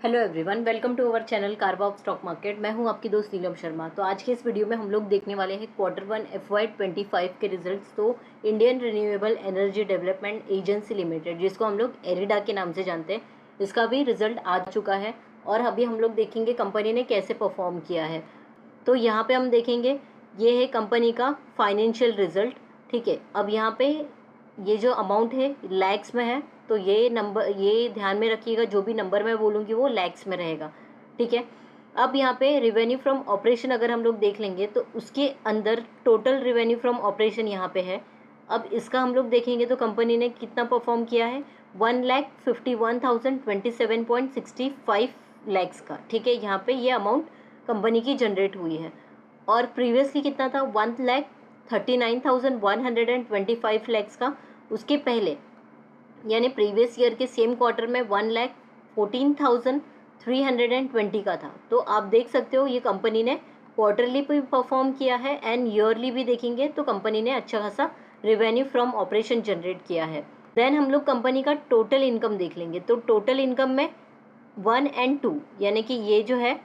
Hello everyone, welcome to our channel कारवा stock market. मैं हूं आपकी दोस्त नीलम शर्मा। तो आज के इस वीडियो में हम लोग देखने वाले हैं Q1 FY25 के रिजल्ट्स। तो Indian renewable energy development agency limited, जिसको हम लोग एरिडा के नाम से जानते हैं, इसका भी रिजल्ट आ चुका है और अभी हम लोग देखेंगे कंपनी ने कैसे परफॉर्म किया है। तो यहाँ पे हम देखेंगे, ये है कंपनी का फाइनेंशियल रिजल्ट। ठीक है, अब यहाँ पे ये जो अमाउंट है लैक्स में है, तो ये नंबर ये ध्यान में रखिएगा, जो भी नंबर मैं बोलूँगी वो लैक्स में रहेगा। ठीक है, अब यहाँ पे रिवेन्यू फ्रॉम ऑपरेशन अगर हम लोग देख लेंगे तो उसके अंदर टोटल रिवेन्यू फ्रॉम ऑपरेशन यहाँ पे है। अब इसका हम लोग देखेंगे तो कंपनी ने कितना परफॉर्म किया है, 1,51,027.65 लैक्स का। ठीक है, यहाँ पे ये अमाउंट कंपनी की जनरेट हुई है और प्रीवियसली कितना था, 1,39,125 लैक्स का। उसके पहले यानी प्रीवियस ईयर के सेम क्वार्टर में 1,14,320 का था। तो आप देख सकते हो ये कंपनी ने क्वार्टरली भी परफॉर्म किया है एंड ईयरली भी देखेंगे तो कंपनी ने अच्छा खासा रेवेन्यू फ्रॉम ऑपरेशन जनरेट किया है। देन हम लोग कंपनी का टोटल इनकम देख लेंगे। तो टोटल इनकम में 1 और 2 यानी कि ये जो है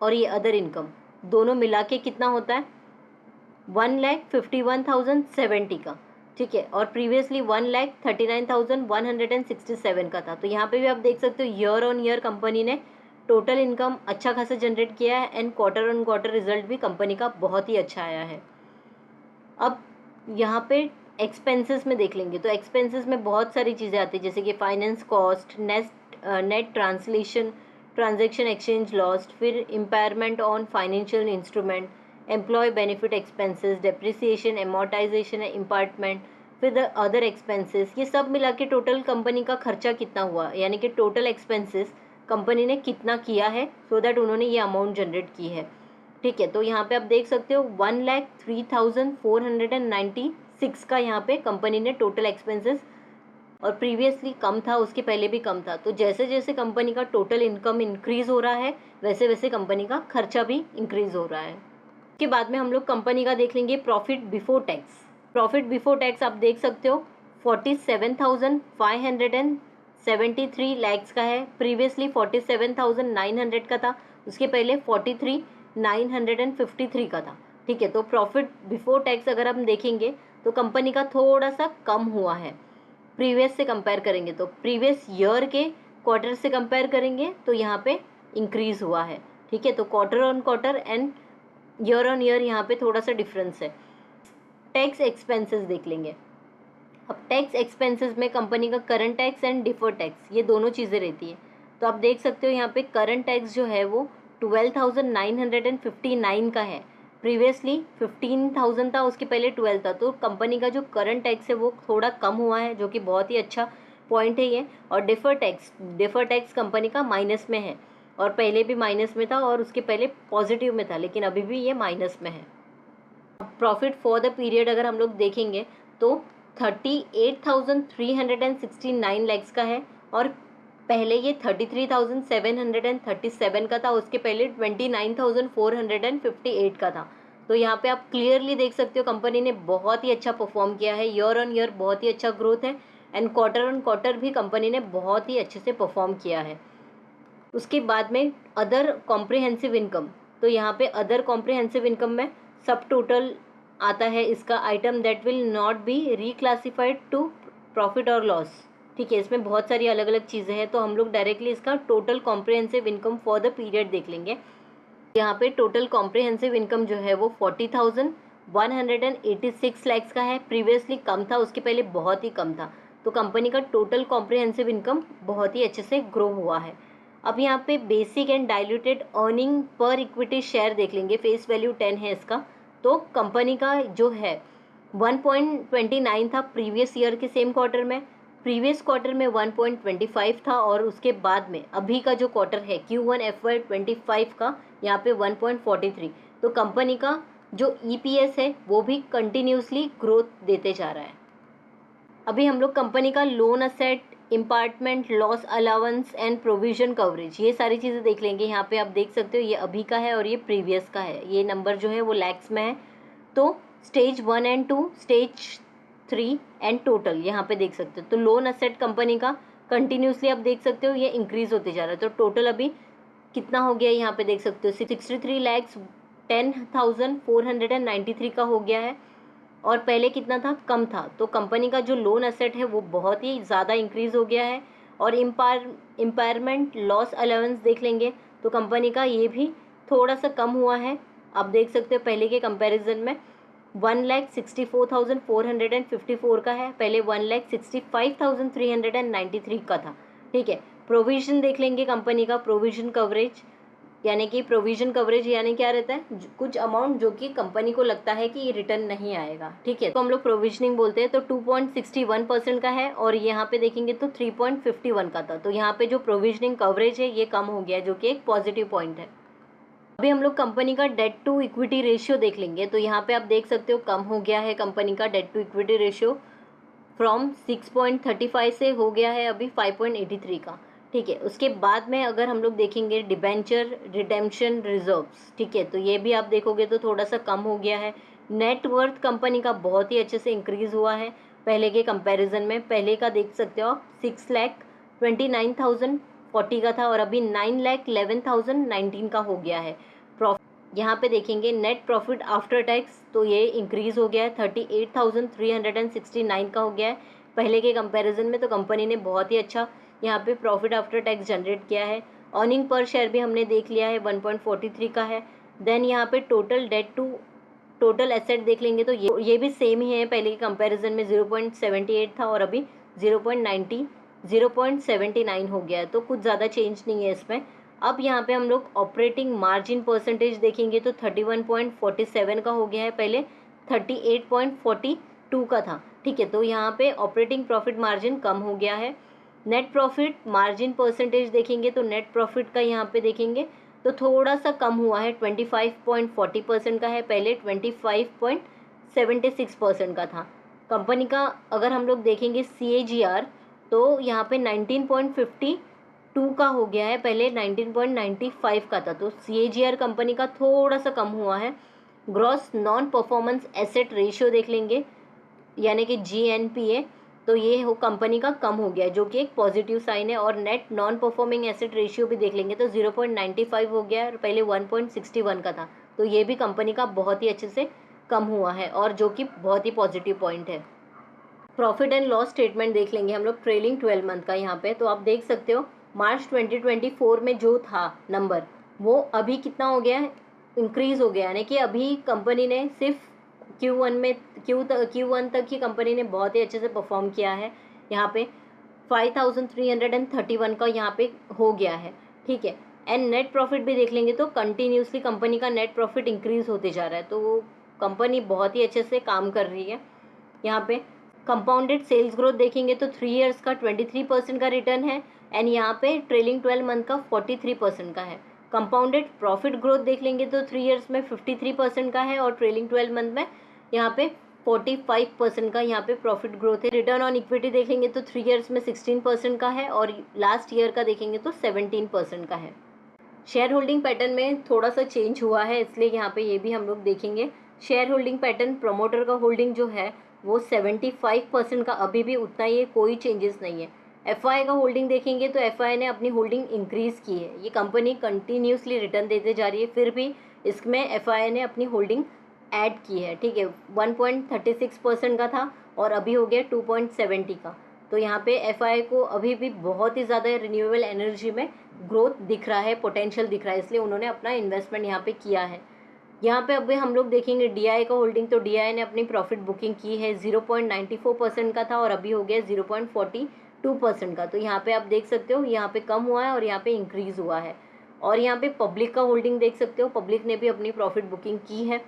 और ये अदर इनकम दोनों मिला के कितना होता है, 1,51,070 का। ठीक है, और प्रीवियसली 1,39,167 का था। तो यहाँ पे भी आप देख सकते हो ईयर ऑन ईयर कंपनी ने टोटल इनकम अच्छा खासा जनरेट किया है and quarter on quarter result भी कंपनी का बहुत ही अच्छा आया है। अब यहाँ पे एक्सपेंसेस में देख लेंगे तो एक्सपेंसेस में बहुत सारी चीज़ें आती है, जैसे कि finance cost, net translation, transaction exchange lost, फिर impairment on financial instrument, employ benefit expenses, depreciation, amortisation, impairment, फिर द अदर एक्सपेंसेस। ये सब मिला के टोटल कंपनी का खर्चा कितना हुआ, यानी कि टोटल एक्सपेंसेस कंपनी ने कितना किया है, सो दैट उन्होंने ये अमाउंट जनरेट की है। ठीक है, तो यहाँ पे आप देख सकते हो 1,03,496 का यहाँ पे कंपनी ने टोटल एक्सपेंसेस, और प्रीवियसली कम था, उसके पहले भी कम था। तो जैसे जैसे कंपनी का टोटल इनकम इंक्रीज हो रहा है वैसे वैसे कंपनी का खर्चा भी इंक्रीज हो रहा है। उसके बाद में हम लोग कंपनी का देख लेंगे profit before tax. Profit before tax आप देख सकते हो 47,573 लैक्स का है। प्रीवियसली 47,900 का था, उसके पहले 43,953 का था। ठीक है, तो प्रॉफिट बिफोर टैक्स अगर हम देखेंगे तो कंपनी का थोड़ा सा कम हुआ है प्रीवियस से कंपेयर करेंगे। तो प्रीवियस ईयर के क्वार्टर से कंपेयर करेंगे तो यहाँ पे इंक्रीज हुआ है। ठीक है, तो quarter on quarter and year on year यहाँ पे थोड़ा सा डिफरेंस है। टैक्स एक्सपेंसेस देख लेंगे। अब टैक्स एक्सपेंसेस में कंपनी का current tax and deferred tax, ये दोनों चीज़ें रहती है। तो आप देख सकते हो यहाँ पे करंट टैक्स जो है वो 12,959 का है। प्रीवियसली 15,000 था, उसके पहले 12 था। तो कंपनी का जो करंट टैक्स है वो थोड़ा कम हुआ है, जो कि बहुत ही अच्छा पॉइंट है ये। और डिफर टैक्स कंपनी का माइनस में है, और पहले भी माइनस में था और उसके पहले पॉजिटिव में था, लेकिन अभी भी ये माइनस में है। प्रॉफिट फॉर द पीरियड अगर हम लोग देखेंगे तो 38,369 लैक्स का है, और पहले ये 33,737 का था, उसके पहले 29,458 का था। तो यहाँ पे आप क्लियरली देख सकते हो कंपनी ने बहुत ही अच्छा परफॉर्म किया है। ईयर ऑन ईयर बहुत ही अच्छा ग्रोथ है एंड क्वार्टर ऑन क्वार्टर भी कंपनी ने बहुत ही अच्छे से परफॉर्म किया है। उसके बाद में अदर कॉम्प्रिहेंसिव इनकम, तो यहाँ पे अदर कॉम्प्रिहेंसिव इनकम में सब टोटल आता है इसका item that will not be reclassified to profit और लॉस। ठीक है, इसमें बहुत सारी अलग अलग चीज़ें हैं, तो हम लोग डायरेक्टली इसका total comprehensive income for the period देख लेंगे। यहाँ पे टोटल कॉम्प्रिहेंसिव इनकम जो है वो 40,186 लैक्स का है। प्रीवियसली कम था, उसके पहले बहुत ही कम था। तो कंपनी का टोटल कॉम्प्रिहेंसिव इनकम बहुत ही अच्छे से ग्रो हुआ है। अब यहाँ पे basic and diluted earning per equity share देख लेंगे। फेस वैल्यू 10 है इसका। तो कंपनी का जो है 1.29 था प्रीवियस ईयर के सेम क्वार्टर में, प्रीवियस क्वार्टर में 1.25 था, और उसके बाद में अभी का जो क्वार्टर है Q1 FY25 का यहाँ पे 1.43। तो कंपनी का जो EPS है वो भी कंटिन्यूसली ग्रोथ देते जा रहा है। अभी हम लोग कंपनी का loan asset, impairment, loss allowance and provision coverage, ये सारी चीज़ें देख लेंगे। यहाँ पे आप देख सकते हो ये अभी का है और ये प्रीवियस का है। ये नंबर जो है वो लैक्स में है। तो स्टेज 1 और 2, स्टेज 3 एंड टोटल यहाँ पे देख सकते हो। तो लोन असेट कंपनी का कंटिन्यूसली आप देख सकते हो ये इंक्रीज होते जा रहा है। तो टोटल अभी कितना हो गया यहाँ पे देख सकते हो 63,10,493 का हो गया है, और पहले कितना था, कम था। तो कंपनी का जो लोन एसेट है वो बहुत ही ज़्यादा इंक्रीज हो गया है। और इम्पायरमेंट लॉस अलाउंस देख लेंगे तो कंपनी का ये भी थोड़ा सा कम हुआ है। आप देख सकते हो पहले के कंपैरिजन में 1,64,454 का है, पहले 1,65,393 का था। ठीक है, प्रोविजन देख लेंगे कंपनी का, प्रोविजन कवरेज यानी कि प्रोविजन कवरेज यानी क्या रहता है, कुछ अमाउंट जो कि कंपनी को लगता है कि ये रिटर्न नहीं आएगा। ठीक है, तो हम लोग प्रोविजनिंग बोलते हैं। तो 2.61% का है, और यहाँ पे देखेंगे तो 3.51 का था। तो यहाँ पे जो प्रोविजनिंग कवरेज है ये कम हो गया है, जो कि एक पॉजिटिव पॉइंट है। अभी हम लोग कंपनी का डेट टू इक्विटी रेशियो देख लेंगे। तो यहाँ पे आप देख सकते हो कम हो गया है कंपनी का debt to equity ratio, from 6.35 से हो गया है अभी 5.83 का। ठीक है, उसके बाद में अगर हम लोग देखेंगे डिबेंचर रिडेम्पशन रिजर्व्स, ठीक है, तो ये भी आप देखोगे तो थोड़ा सा कम हो गया है। नेट वर्थ कंपनी का बहुत ही अच्छे से इंक्रीज हुआ है पहले के कंपैरिजन में। पहले का देख सकते हो आप 6,29,040 का था, और अभी 9,11,019 का हो गया है। यहाँ पे देखेंगे नेट प्रॉफिट आफ्टर टैक्स, तो ये इंक्रीज हो गया है 38,369 का हो गया है पहले के कंपैरिजन में। तो कंपनी ने बहुत ही अच्छा यहाँ पे प्रॉफिट आफ्टर टैक्स जनरेट किया है। अर्निंग पर शेयर भी हमने देख लिया है 1.43 का है। देन यहाँ पे total debt to total asset देख लेंगे तो ये भी सेम ही है पहले के कंपैरिजन में 0.78 था, और अभी 0.79 हो गया है। तो कुछ ज़्यादा चेंज नहीं है इसमें। अब यहाँ पे हम लोग ऑपरेटिंग मार्जिन परसेंटेज देखेंगे तो 31.47 का हो गया है, पहले 38.42 का था। ठीक है, तो यहाँ पे ऑपरेटिंग प्रॉफिट मार्जिन कम हो गया है। नेट प्रॉफिट मार्जिन परसेंटेज देखेंगे तो नेट प्रॉफिट का यहाँ पे देखेंगे तो थोड़ा सा कम हुआ है, 25.40% का है, पहले 25.76% का था। कंपनी का अगर हम लोग देखेंगे CAGR तो यहाँ पे 19.52 का हो गया है, पहले 19.95 का था। तो CAGR कंपनी का थोड़ा सा कम हुआ है। Gross non performance asset ratio देख लेंगे यानी कि GNPA, तो ये हो कंपनी का कम हो गया है, जो कि एक पॉजिटिव साइन है। और net non performing asset ratio भी देख लेंगे तो 0.95 हो गया है, और पहले 1.61 का था। तो ये भी कंपनी का बहुत ही अच्छे से कम हुआ है, और जो कि बहुत ही पॉजिटिव पॉइंट है। प्रॉफिट एंड लॉस स्टेटमेंट देख लेंगे हम लोग ट्रेलिंग 12 मंथ का यहाँ पे। तो आप देख सकते हो मार्च 2024 में जो था नंबर वो अभी कितना हो गया है, इंक्रीज हो गया, यानी कि अभी कंपनी ने सिर्फ Q1 तक ही कंपनी ने बहुत ही अच्छे से परफॉर्म किया है। यहाँ पे 5,331 का यहाँ पे हो गया है। ठीक है, एंड नेट प्रॉफिट भी देख लेंगे तो कंटिन्यूसली कंपनी का नेट प्रॉफिट इंक्रीज होते जा रहा है। तो कंपनी बहुत ही अच्छे से काम कर रही है। यहाँ पे कंपाउंडेड सेल्स ग्रोथ देखेंगे तो 3 इयर्स का 23% का रिटर्न है, एंड यहाँ पे ट्रेलिंग 12 मंथ का 43% का है। कंपाउंडेड प्रॉफिट ग्रोथ देख लेंगे तो 3 इयर्स में 53% का है, और ट्रेलिंग 12 मंथ में यहाँ पे 45% का यहाँ पे प्रॉफिट ग्रोथ है। रिटर्न ऑन इक्विटी देखेंगे तो 3 इयर्स में 16% का है, और लास्ट ईयर का देखेंगे तो 17% का है। शेयर होल्डिंग पैटर्न में थोड़ा सा चेंज हुआ है, इसलिए यहाँ पे ये भी हम लोग देखेंगे। शेयर होल्डिंग पैटर्न प्रमोटर का होल्डिंग जो है वो 75% का अभी भी उतना ही है, कोई चेंजेस नहीं है। FI का होल्डिंग देखेंगे तो FI ने अपनी होल्डिंग इंक्रीज़ की है। ये कंपनी कंटिन्यूसली रिटर्न देते जा रही है, फिर भी इसमें FI ने अपनी होल्डिंग ऐड की है। ठीक है, 1.36% का था और अभी हो गया 2.70 का। तो यहाँ पे FI को अभी भी बहुत ही ज़्यादा रिन्यूएबल एनर्जी में ग्रोथ दिख रहा है, पोटेंशियल दिख रहा है, इसलिए उन्होंने अपना इन्वेस्टमेंट यहाँ पे किया है। यहाँ पे अभी हम लोग देखेंगे DI का होल्डिंग, तो DI ने अपनी प्रॉफिट बुकिंग की है, 0.94% का था और अभी हो गया 0.42% का। तो यहाँ पे आप देख सकते हो यहाँ पे कम हुआ है और यहाँ पे इंक्रीज़ हुआ है। और यहाँ पे पब्लिक का होल्डिंग देख सकते हो, पब्लिक ने भी अपनी प्रॉफिट बुकिंग की है।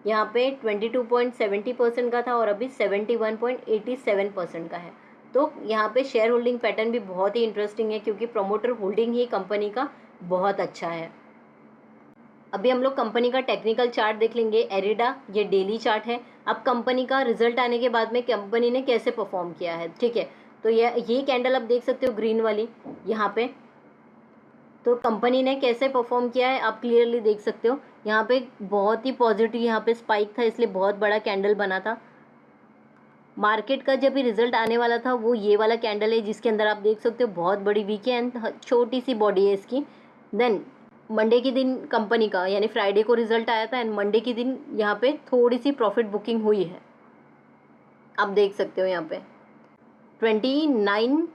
यहाँ पे 22.70% का था और अभी 71.87% का है। तो यहाँ पे शेयर होल्डिंग पैटर्न भी बहुत ही इंटरेस्टिंग है, क्योंकि प्रमोटर होल्डिंग ही कंपनी का बहुत अच्छा है। अभी हम लोग कंपनी का टेक्निकल चार्ट देख लेंगे। एरिडा, ये डेली चार्ट है। अब कंपनी का रिजल्ट आने के बाद में कंपनी ने कैसे परफॉर्म किया है, ठीक है। तो ये कैंडल आप देख सकते हो ग्रीन वाली यहाँ पे, तो कंपनी ने कैसे परफॉर्म किया है आप क्लियरली देख सकते हो। यहाँ पे बहुत ही पॉजिटिव यहाँ पे स्पाइक था, इसलिए बहुत बड़ा कैंडल बना था। मार्केट का जब भी रिजल्ट आने वाला था वो ये वाला कैंडल है, जिसके अंदर आप देख सकते हो बहुत बड़ी वीक है एंड छोटी सी बॉडी है इसकी। देन मंडे के दिन कंपनी का यानी फ्राइडे को रिजल्ट आया था एंड मंडे के दिन यहाँ पे थोड़ी सी प्रॉफिट बुकिंग हुई है, आप देख सकते हो। यहाँ पे 29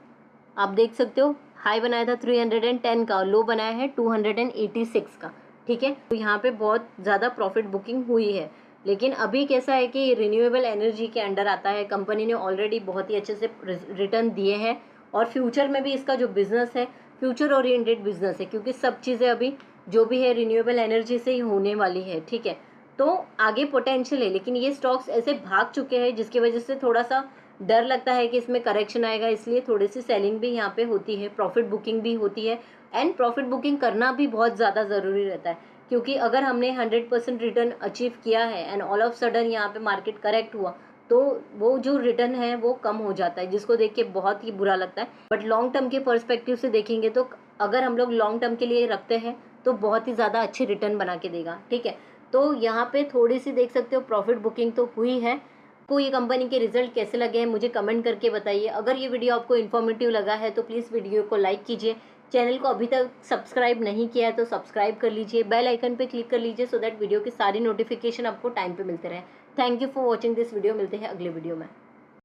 आप देख सकते हो, हाई बनाया था 310 का, लो बनाया है 286 का, ठीक है। तो यहाँ पे बहुत ज़्यादा प्रॉफिट बुकिंग हुई है। लेकिन अभी कैसा है कि रिन्यूएबल एनर्जी के अंडर आता है, कंपनी ने ऑलरेडी बहुत ही अच्छे से रिटर्न दिए हैं और फ्यूचर में भी इसका जो बिजनेस है फ्यूचर ओरिएंटेड बिजनेस है, क्योंकि सब चीज़ें अभी जो भी है रिन्यूएबल एनर्जी से ही होने वाली है, ठीक है। तो आगे पोटेंशियल है, लेकिन ये स्टॉक्स ऐसे भाग चुके हैं जिसकी वजह से थोड़ा सा डर लगता है कि इसमें करेक्शन आएगा, इसलिए थोड़ी सी सेलिंग भी यहाँ पे होती है, प्रॉफिट बुकिंग भी होती है। एंड प्रॉफिट बुकिंग करना भी बहुत ज़्यादा ज़रूरी रहता है, क्योंकि अगर हमने 100% रिटर्न अचीव किया है एंड ऑल ऑफ सडन यहाँ पे मार्केट करेक्ट हुआ तो वो जो रिटर्न है वो कम हो जाता है, जिसको देख के बहुत ही बुरा लगता है। बट लॉन्ग टर्म के पर्सपेक्टिव से देखेंगे तो अगर हम लोग लॉन्ग टर्म के लिए रखते हैं तो बहुत ही ज़्यादा अच्छी रिटर्न बना के देगा, ठीक है। तो यहाँ पे थोड़ी सी देख सकते हो प्रॉफिट बुकिंग तो हुई है। को ये कंपनी के रिजल्ट कैसे लगे हैं मुझे कमेंट करके बताइए। अगर ये वीडियो आपको इन्फॉर्मेटिव लगा है तो प्लीज़ वीडियो को लाइक कीजिए, चैनल को अभी तक सब्सक्राइब नहीं किया है तो सब्सक्राइब कर लीजिए, बेल आइकन पे क्लिक कर लीजिए सो दैट वीडियो की सारी नोटिफिकेशन आपको टाइम पे मिलते रहे। Thank you for watching this video, मिलते हैं अगले वीडियो में।